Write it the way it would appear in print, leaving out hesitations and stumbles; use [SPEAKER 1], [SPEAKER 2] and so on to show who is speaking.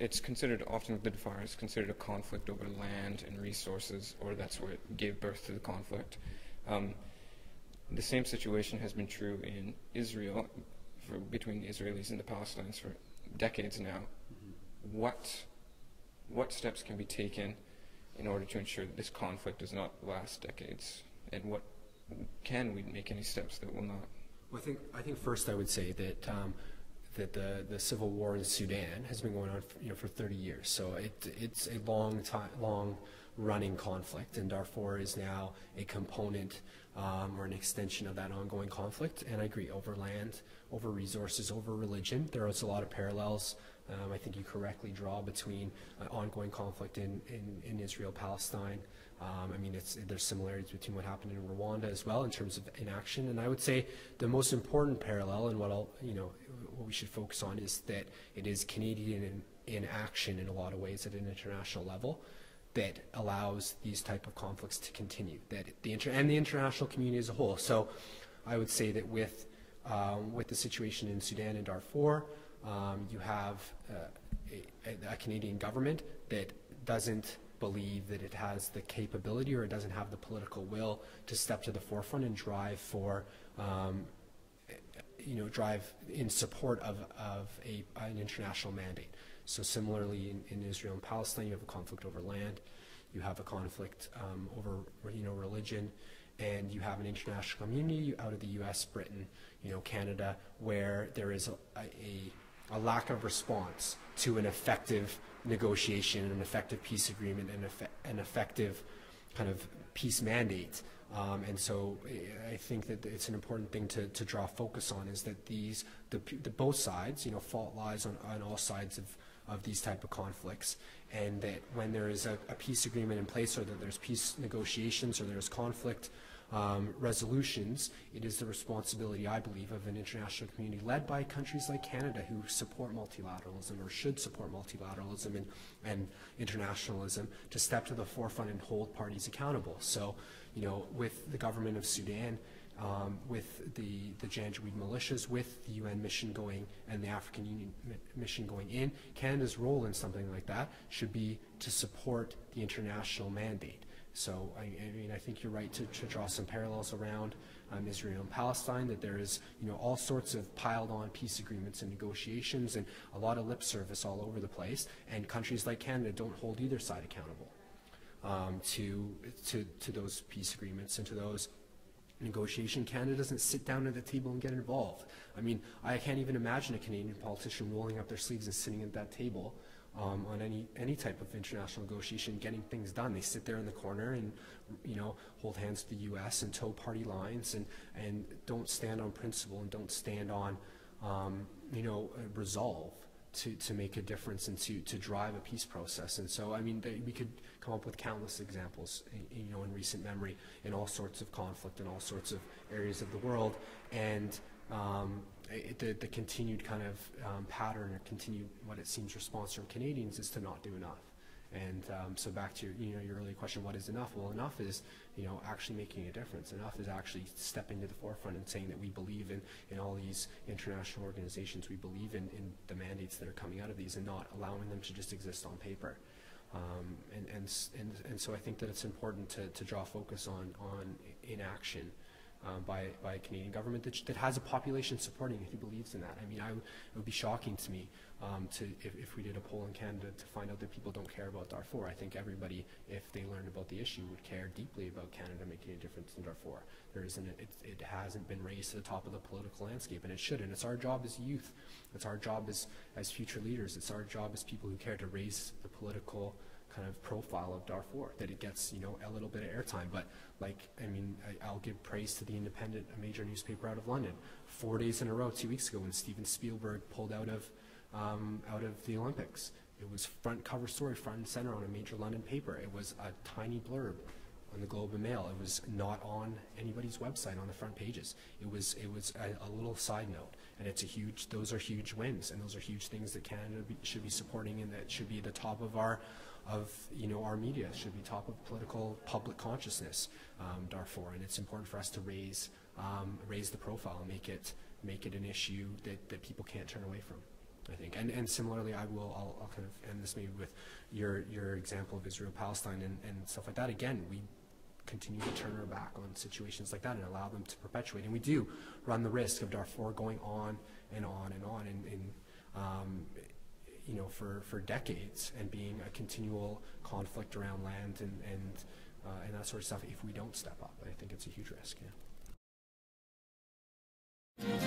[SPEAKER 1] It's considered, often the Darfur is considered a conflict over land and resources, or that's what gave birth to the conflict. The same situation has been true in Israel, between the Israelis and the Palestinians for decades now. What steps can be taken in order to ensure that this conflict does not last decades? And what can we make any steps that will not?
[SPEAKER 2] Well, I think first I would say that that the civil war in Sudan has been going on for 30 years. So it's a long running conflict, and Darfur is now a component or an extension of that ongoing conflict. And I agree, over land, over resources, over religion, there is a lot of parallels. I think you correctly draw between ongoing conflict in Israel-Palestine. I mean, there's similarities between what happened in Rwanda as well in terms of inaction. And I would say the most important parallel, and what we should focus on, is that it is Canadian in action in a lot of ways at an international level that allows these type of conflicts to continue, that the international community as a whole. So I would say that with the situation in Sudan and Darfur, you have a Canadian government that doesn't believe that it has the capability, or it doesn't have the political will to step to the forefront and drive in support of an international mandate. So similarly in Israel and Palestine, you have a conflict over land, you have a conflict over religion, and you have an international community out of the U.S., Britain, Canada, where there is a lack of response to an effective negotiation, an effective peace agreement, and an effective kind of peace mandate. And so I think that it's an important thing to draw focus on, is that both sides, fault lies on all sides of these type of conflicts, and that when there is a peace agreement in place, or that there's peace negotiations, or there's conflict resolutions, it is the responsibility, I believe, of an international community led by countries like Canada, who support multilateralism, or should support multilateralism and internationalism, to step to the forefront and hold parties accountable. So, with the government of Sudan, with the Janjaweed militias, with the UN mission going, and the African Union mission going in, Canada's role in something like that should be to support the international mandate. So I think you're right to draw some parallels around Israel and Palestine, that there is all sorts of piled on peace agreements and negotiations, and a lot of lip service all over the place, and countries like Canada don't hold either side accountable to those peace agreements and to those negotiation. Canada doesn't sit down at the table and get involved. I mean, I can't even imagine a Canadian politician rolling up their sleeves and sitting at that table on any type of international negotiation, getting things done. They sit there in the corner and hold hands with the U.S. and toe party lines, and don't stand on principle, and don't stand on resolve to make a difference and to drive a peace process. And so, I mean, we could come up with countless examples in recent memory, in all sorts of conflict in all sorts of areas of the world, and the continued kind of pattern, or continued, what it seems, response from Canadians is to not do enough. And so back to your earlier question, what is enough? Well, enough is actually making a difference. Enough is actually stepping to the forefront and saying that we believe in all these international organizations. We believe in the mandates that are coming out of these, and not allowing them to just exist on paper. And so I think that it's important to draw focus on inaction by a Canadian government that has a population supporting it, who believes in that. I mean, it would be shocking to me if we did a poll in Canada to find out that people don't care about Darfur. I think everybody, if they learned about the issue, would care deeply about Canada making a difference in Darfur. It hasn't been raised to the top of the political landscape, and it shouldn't. It's our job as youth. It's our job as future leaders. It's our job as people who care to raise the political kind of profile of Darfur, that it gets a little bit of airtime. But I'll give praise to the Independent, a major newspaper out of London. 4 days in a row, 2 weeks ago, when Steven Spielberg pulled out of the Olympics, it was front cover story, front and center on a major London paper. It was a tiny blurb on the Globe and Mail. It was not on anybody's website on the front pages. It was a little side note, and those are huge wins, and those are huge things that Canada should be supporting, and that should be the top of our media, should be top of political public consciousness, Darfur. And it's important for us to raise the profile and make it an issue that people can't turn away from. I think. And similarly, I'll kind of end this maybe with your example of Israel-Palestine and stuff like that. Again, we continue to turn our back on situations like that and allow them to perpetuate. And we do run the risk of Darfur going on and on and on you know, for decades, and being a continual conflict around land and that sort of stuff if we don't step up. I think it's a huge risk. Yeah.